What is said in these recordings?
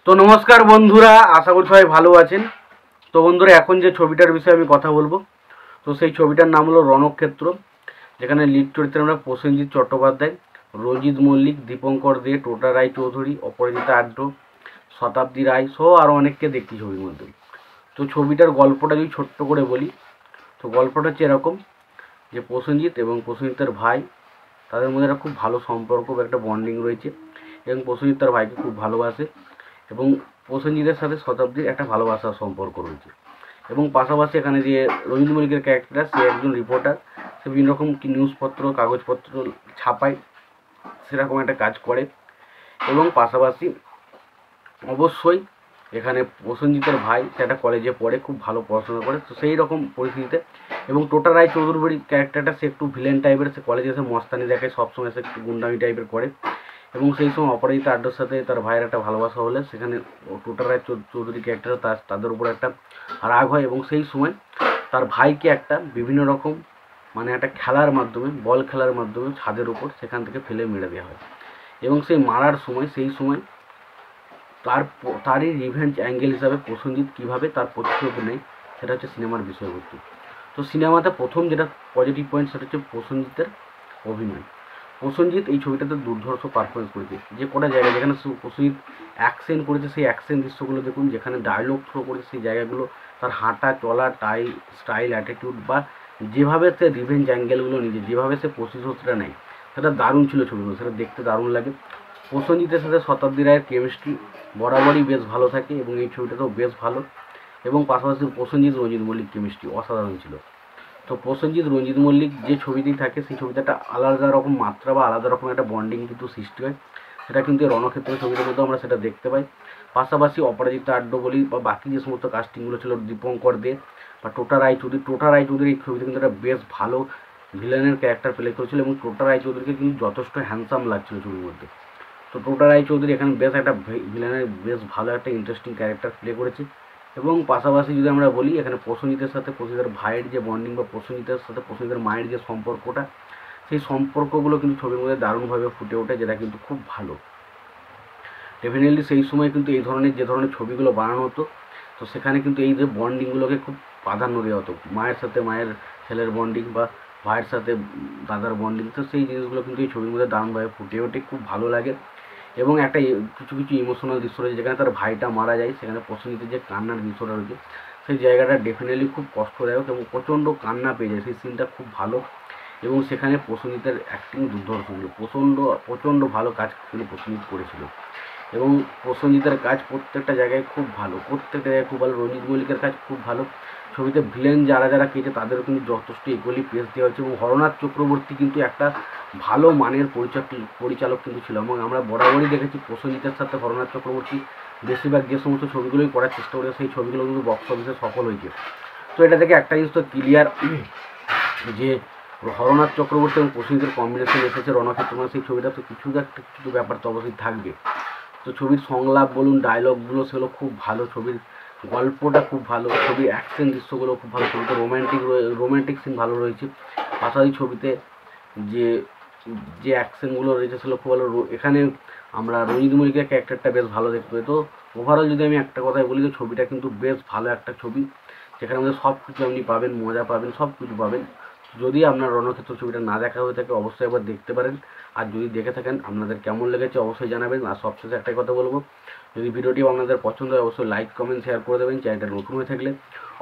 তো নমস্কার বন্ধুরা, আশা করি সবাই ভালো আছেন। তো বন্ধুরা, এখন যে ছবিটার বিষয়ে আমি কথা বলবো, তো সেই ছবিটার নাম হলো রণক্ষেত্র, যেখানে লিড চরিত্রে আমরা প্রসেনজিৎ চট্টোপাধ্যায়, রঞ্জিত মল্লিক, দীপঙ্কর দে, টোটা রায়চৌধুরী, অপরাজিতা আড্ড, শতাব্দী রায় সহ আরও অনেককে দেখছি ছবির মধ্যে। তো ছবিটার গল্পটা যদি ছোট্ট করে বলি, তো গল্পটা হচ্ছে এরকম যে প্রসেনজিৎ এবং প্রসেনজিতের ভাই, তাদের মধ্যে একটা খুব ভালো সম্পর্ক বা একটা বন্ডিং রয়েছে, এবং প্রসেনজিৎ তার ভাইকে খুব ভালোবাসে, এবং প্রসেনজিতের সাথে শতাব্দীর একটা ভালোবাসার সম্পর্ক রয়েছে। এবং পাশাপাশি এখানে যে রবীন্দ্র মল্লিকের ক্যারেক্টার, সে একজন রিপোর্টার, সে বিভিন্ন রকম নিউজপত্র কাগজপত্র ছাপায়, সেরকম একটা কাজ করে। এবং পাশাপাশি অবশ্যই এখানে প্রসেনজিতের ভাই, সে একটা কলেজে পড়ে, খুব ভালো পড়াশোনা করে, তো সেই রকম পরিস্থিতিতে। এবং টোটা রায়চৌধুরীর ক্যারেক্টারটা, সে একটু ভিলেন টাইপের, সে কলেজে এসে মস্তানি দেখায়, সবসময় সে একটু গুন্ডামি টাইপের করে। এবং সেই সময় অপরাজিতা আড্ডার সাথে তার ভাইয়ের একটা ভালোবাসা হলে সেখানে টোটা রায়চৌধুরী ক্যারেক্টার তাদের উপর একটা রাগ হয়, এবং সেই সময় তার ভাইকে একটা বিভিন্ন রকম একটা খেলার মাধ্যমে, বল খেলার মাধ্যমে ছাদের উপর সেখান থেকে ফেলে মেরে দেওয়া হয়। এবং সেই মারার সময়, সেই সময় তারই রিভেঞ্জ অ্যাঙ্গেল হিসাবে প্রসেনজিৎ কীভাবে তার প্রতিশোধ নেয়, সেটা হচ্ছে সিনেমার বিষয়বস্তু। তো সিনেমাতে প্রথম যেটা পজিটিভ পয়েন্ট, সেটা হচ্ছে প্রসেনজিতের অভিনয়। প্রসেনজিৎ এই ছবিটাতে দুর্ধর্ষ পারফরমেন্স করেছে। যে কটা জায়গায় যেখানে প্রসেনজিৎ অ্যাকশন করেছে, সেই অ্যাকশন দৃশ্যগুলো দেখুন, যেখানে ডায়লগ থ্রো করেছে সেই জায়গাগুলো, তার হাঁটা চলা স্টাইল অ্যাটিটিউড, বা যেভাবে সে রিভেঞ্জ অ্যাঙ্গেলগুলো নিজে, যেভাবে সে প্রতিশোধটা নেয়, সেটা দারুণ ছিল ছবিগুলো, সেটা দেখতে দারুণ লাগে। প্রসেনজিতের সাথে শতাব্দী রায়ের কেমিস্ট্রি বরাবরই বেশ ভালো থাকে, এবং এই ছবিটাতেও বেশ ভালো। এবং পাশাপাশি প্রসেনজিৎ রঞ্জিত মল্লিক কেমিস্ট্রি অসাধারণ ছিল। তো প্রসেনজিৎ রঞ্জিত মল্লিক যে ছবিতেই থাকে, সেই ছবিতে একটা আলাদা রকম মাত্রা বা আলাদা রকম একটা বন্ডিং কিন্তু সৃষ্টি হয়, সেটা কিন্তু রণক্ষেত্র ছবিটার মধ্যে আমরা সেটা দেখতে পাই। পাশাপাশি অপরাজিতা আড্ড বলি বা বাকি যে সমস্ত কাস্টিংগুলো ছিল, দীপঙ্কর দে বা টোটা রায়চৌধুরী এই ছবিতে কিন্তু একটা বেশ ভালো ভিলেনের ক্যারেক্টার প্লে করেছিল, এবং টোটা রায়চৌধুরীকে কিন্তু যথেষ্ট হ্যান্ডসাম লাগছিল ছবির মধ্যে। তো টোটা রায়চৌধুরী এখানে বেশ একটা ভিলেনের বেশ ভালো একটা ইন্টারেস্টিং ক্যারেক্টার প্লে করেছে। এবং পাশাপাশি যদি আমরা বলি, এখানে প্রসেনজিতের সাথে প্রসেনজিতের ভাইয়ের যে বন্ডিং বা প্রসেনজিতের সাথে প্রসেনজিতের মায়ের যে সম্পর্কটা, সেই সম্পর্কগুলো কিন্তু ছবির মধ্যে দারুণভাবে ফুটে ওঠে, যেটা কিন্তু খুব ভালো। ডেফিনেটলি সেই সময় কিন্তু এই ধরনের যে ধরনের ছবিগুলো বানানো হতো, তো সেখানে কিন্তু এই যে বন্ডিংগুলোকে খুব প্রাধান্য দেওয়া হতো, মায়ের সাথে মায়ের ছেলের বন্ডিং বা ভাইয়ের সাথে দাদার বন্ডিং, তো সেই জিনিসগুলো কিন্তু এই ছবির মধ্যে দারুণভাবে ফুটে ওঠে, খুব ভালো লাগে। এবং একটা কিছু কিছু ইমোশনাল দৃশ্য রয়েছে, যেখানে তার ভাইটা মারা যায়, সেখানে প্রসেনজিতের যে কান্নার দৃশ্যটা রয়েছে, সেই জায়গাটা ডেফিনেটলি খুব কষ্টদায়ক এবং প্রচণ্ড কান্না পেয়ে যায়, সেই সিনটা খুব ভালো। এবং সেখানে প্রসেনজিতের অ্যাক্টিং দুর্ধর্ষ ছিল, প্রচণ্ড ভালো কাজ কিন্তু প্রসেনজিৎ করেছিল। এবং প্রসেনজিতের কাজ প্রত্যেকটা জায়গায় খুব ভালো, প্রত্যেকটা জায়গায় খুব ভালো। রঞ্জিত মল্লিকের কাজ খুব ভালো। ছবিতে ভিলেন যারা যারা কেটে, তাদেরও কিন্তু যথেষ্ট ইকুয়ালি প্লেস দেওয়া হয়েছে। এবং হরনাথ চক্রবর্তী কিন্তু একটা ভালো মানের পরিচালক কিন্তু ছিল, এবং আমরা বরাবরই দেখেছি প্রসেনজিতের সাথে হরনাথ চক্রবর্তী বেশিরভাগ যে সমস্ত ছবিগুলোই করার চেষ্টা করে, সেই ছবিগুলো কিন্তু বক্স অফিসে সফল হয়েছে। তো এটা থেকে একটা জিনিস তো ক্লিয়ার যে হরনাথ চক্রবর্তী এবং প্রসেনজিতের কম্বিনেশন এসেছে রণক্ষেত্র, সেই ছবিটা তো কিছু ব্যাপার তো অবশ্যই থাকবে। তো ছবির সংলাপ বলুন, ডায়লগগুলো, সেগুলো খুব ভালো, ছবির গল্পটা খুব ভালো, ছবির অ্যাকশন দৃশ্যগুলো খুব ভালো, ছবিতে রোম্যান্টিক সিন ভালো রয়েছে। পাশাপাশি ছবিতে যে যে অ্যাকশনগুলো রয়েছে সেগুলো খুব ভালো। এখানে আমরা রঞ্জিত মল্লিকের ক্যারেক্টারটা বেশ ভালো দেখতে পাই। তো ওভারঅল যদি আমি একটা কথাই বলি, যে ছবিটা কিন্তু বেশ ভালো একটা ছবি, যেখানে আমাদের সব কিছু আপনি পাবেন, মজা পাবেন, সব কিছু পাবেন। যদি আপনার রণক্ষেত্র ছবিটা না দেখা হয়ে থাকে, অবশ্যই একবার দেখতে পারেন। আর যদি দেখে থাকেন, আপনাদের কেমন লেগেছে অবশ্যই জানাবেন। আর সবশেষে একটাই কথা বলবো, যদি ভিডিওটি আপনাদের পছন্দ হয়, অবশ্যই লাইক কমেন্ট শেয়ার করে দেবেন। চ্যানেলটা নতুন হয়ে থাকলে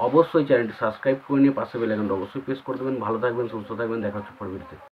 অবশ্যই চ্যানেলটি সাবস্ক্রাইব করে নিয়ে পাশে বেল আইকনটা অবশ্যই প্রেস করে দেবেন। ভালো থাকবেন, সুস্থ থাকবেন, দেখা হচ্ছে পরবর্তীতে।